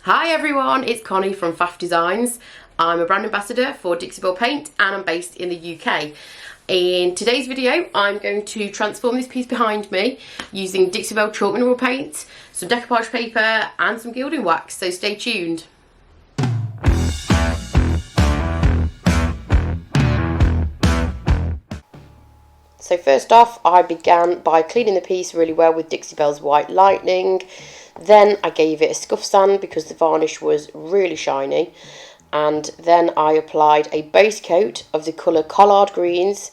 Hi everyone, it's Connie from FAFFDesigns. I'm a brand ambassador for Dixie Belle Paint and I'm based in the UK. In today's video, I'm going to transform this piece behind me using Dixie Belle chalk mineral paint, some decoupage paper and some gilding wax, so stay tuned. So first off, I began by cleaning the piece really well with Dixie Belle's White Lightning. Then I gave it a scuff sand because the varnish was really shiny. And then I applied a base coat of the colour Collard Greens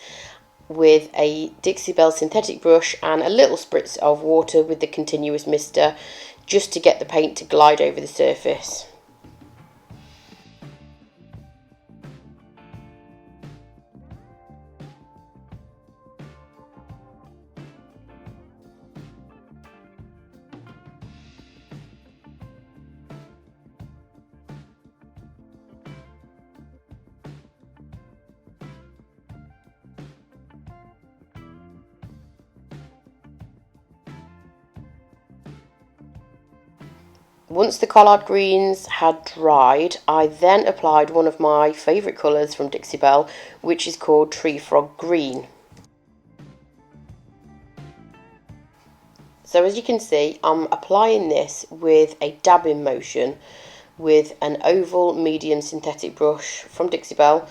with a Dixie Belle synthetic brush and a little spritz of water with the continuous mister just to get the paint to glide over the surface. Once the collard greens had dried, I then applied one of my favourite colours from Dixie Belle, which is called Tree Frog Green. So as you can see, I'm applying this with a dabbing motion with an oval medium synthetic brush from Dixie Belle.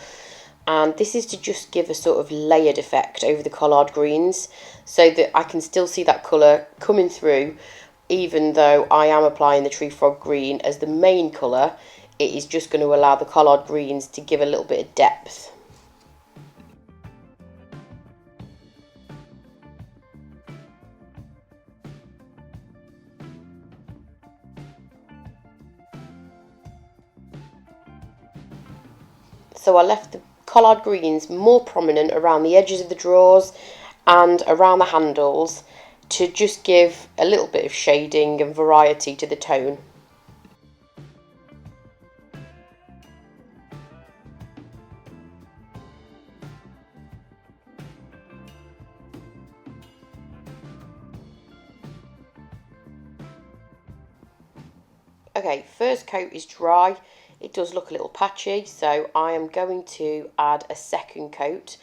And this is to just give a sort of layered effect over the collard greens so that I can still see that colour coming through. Even though I am applying the Tree Frog Green as the main colour, it is just going to allow the collard greens to give a little bit of depth. So I left the collard greens more prominent around the edges of the drawers and around the handles, to just give a little bit of shading and variety to the tone. Okay, first coat is dry. It does look a little patchy, so I am going to add a second coat.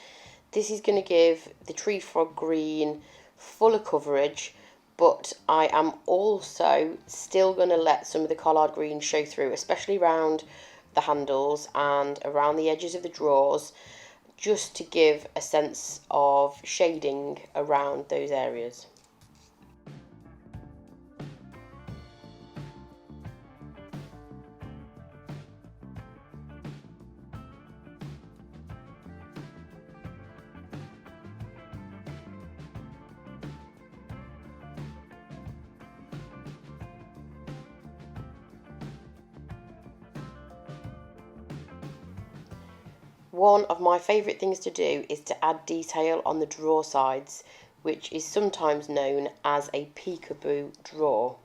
This is going to give the Tree Frog Green fuller coverage, but I am also still going to let some of the collard green show through, especially around the handles and around the edges of the drawers, just to give a sense of shading around those areas. One of my favourite things to do is to add detail on the drawer sides, which is sometimes known as a peekaboo drawer.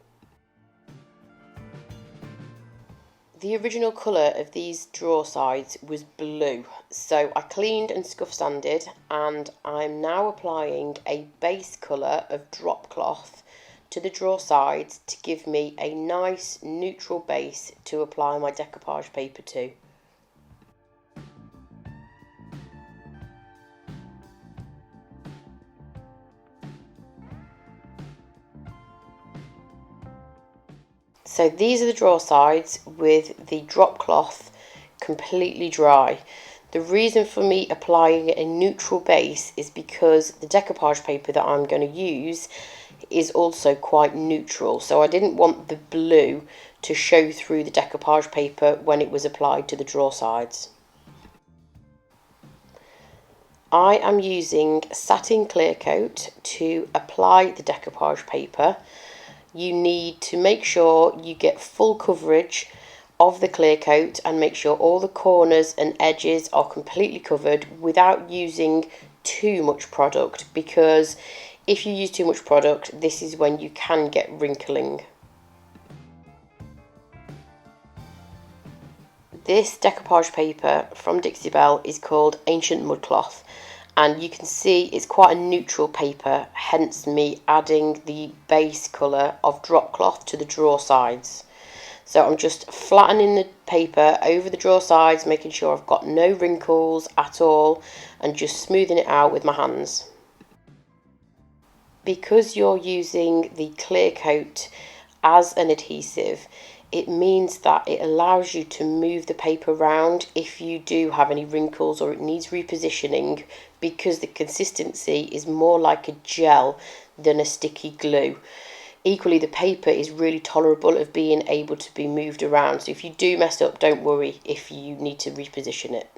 The original colour of these drawer sides was blue, so I cleaned and scuff sanded, and I'm now applying a base colour of drop cloth to the drawer sides to give me a nice neutral base to apply my decoupage paper to. So these are the drawer sides with the drop cloth completely dry. The reason for me applying a neutral base is because the decoupage paper that I'm going to use is also quite neutral. So I didn't want the blue to show through the decoupage paper when it was applied to the drawer sides. I am using satin clear coat to apply the decoupage paper. You need to make sure you get full coverage of the clear coat and make sure all the corners and edges are completely covered without using too much product, because if you use too much product, this is when you can get wrinkling. This decoupage paper from Dixie Belle is called Ancient Mud Cloth, and you can see it's quite a neutral paper, hence me adding the base colour of drop cloth to the drawer sides. So I'm just flattening the paper over the drawer sides, making sure I've got no wrinkles at all, and just smoothing it out with my hands. Because you're using the clear coat as an adhesive, it means that it allows you to move the paper around if you do have any wrinkles or it needs repositioning, because the consistency is more like a gel than a sticky glue. Equally, the paper is really tolerable of being able to be moved around, so if you do mess up, don't worry if you need to reposition it.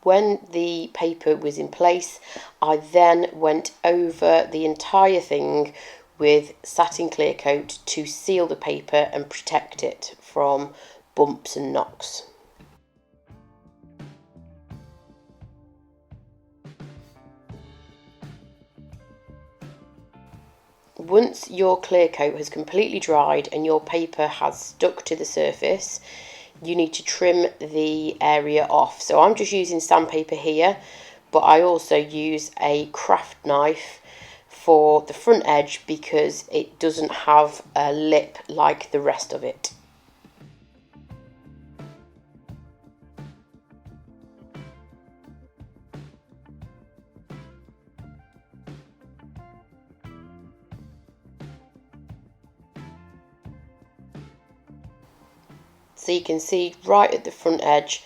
When the paper was in place, I then went over the entire thing with satin clear coat to seal the paper and protect it from bumps and knocks. Once your clear coat has completely dried and your paper has stuck to the surface, you need to trim the area off. So I'm just using sandpaper here, but I also use a craft knife for the front edge because it doesn't have a lip like the rest of it. So you can see right at the front edge,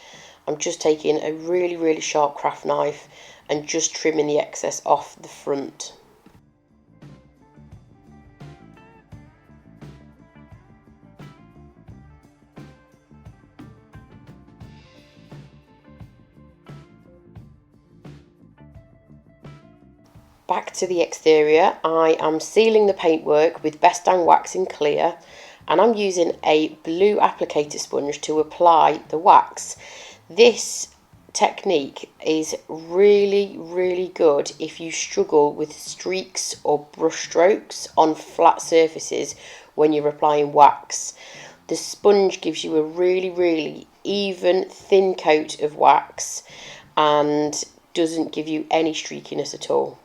I'm just taking a really sharp craft knife and just trimming the excess off the front. Back to the exterior, I am sealing the paintwork with Best Dang Wax in Clear, and I'm using a blue applicator sponge to apply the wax. This technique is really good if you struggle with streaks or brush strokes on flat surfaces when you're applying wax. The sponge gives you a really even thin coat of wax and doesn't give you any streakiness at all.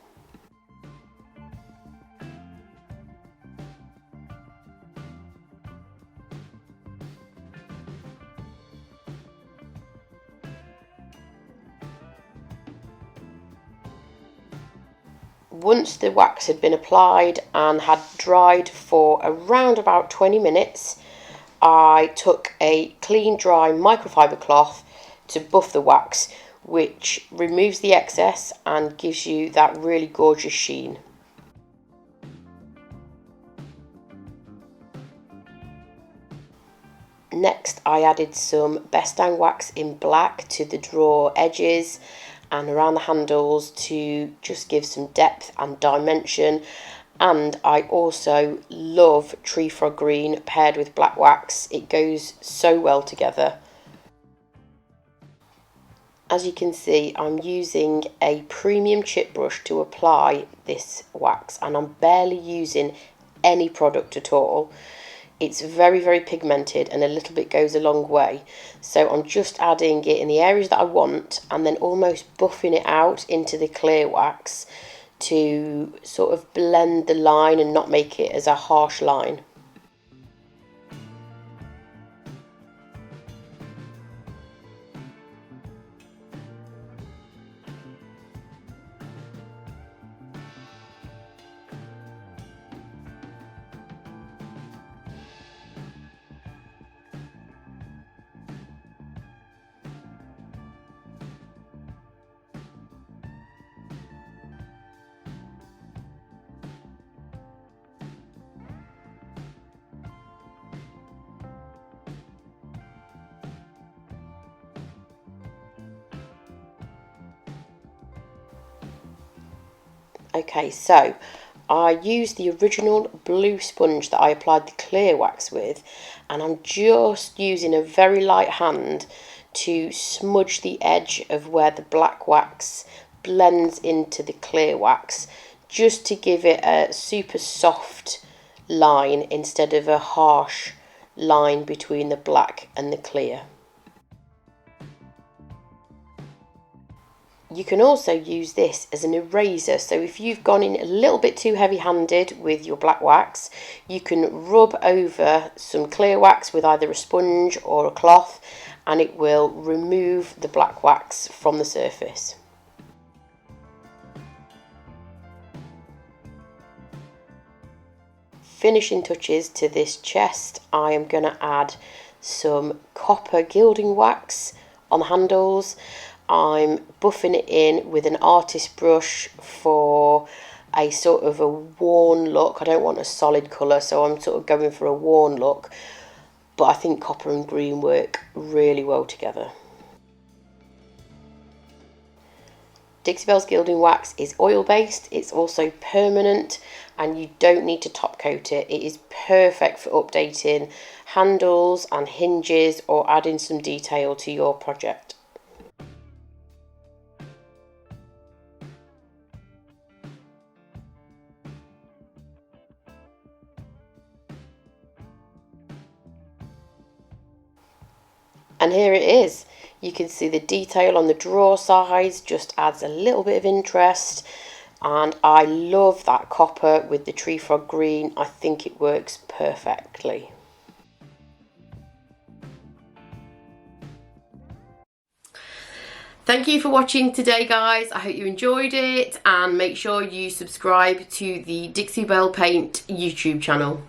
Once the wax had been applied and had dried for around about 20 minutes, I took a clean dry microfiber cloth to buff the wax, which removes the excess and gives you that really gorgeous sheen. Next, I added some Best Dang Wax in black to the drawer edges and around the handles to just give some depth and dimension. And I also love Tree Frog Green paired with black wax. It goes so well together. As you can see, I'm using a premium chip brush to apply this wax, and I'm barely using any product at all. It's very pigmented and a little bit goes a long way. So I'm just adding it in the areas that I want and then almost buffing it out into the clear wax to sort of blend the line and not make it as a harsh line. Okay, so I used the original blue sponge that I applied the clear wax with, and I'm just using a very light hand to smudge the edge of where the black wax blends into the clear wax, just to give it a super soft line instead of a harsh line between the black and the clear. You can also use this as an eraser, so if you've gone in a little bit too heavy-handed with your black wax, you can rub over some clear wax with either a sponge or a cloth, and it will remove the black wax from the surface. Finishing touches to this chest, I am going to add some copper gilding wax on the handles. I'm buffing it in with an artist brush for a sort of a worn look. I don't want a solid colour, so I'm sort of going for a worn look, but I think copper and green work really well together. Dixie Belle's gilding wax is oil based, it's also permanent, and you don't need to top coat it. It is perfect for updating handles and hinges or adding some detail to your project. And here it is. You can see the detail on the drawer sides just adds a little bit of interest, and I love that copper with the tree frog green. I think it works perfectly. Thank you for watching today, guys. I hope you enjoyed it, and make sure you subscribe to the Dixie Belle Paint YouTube channel.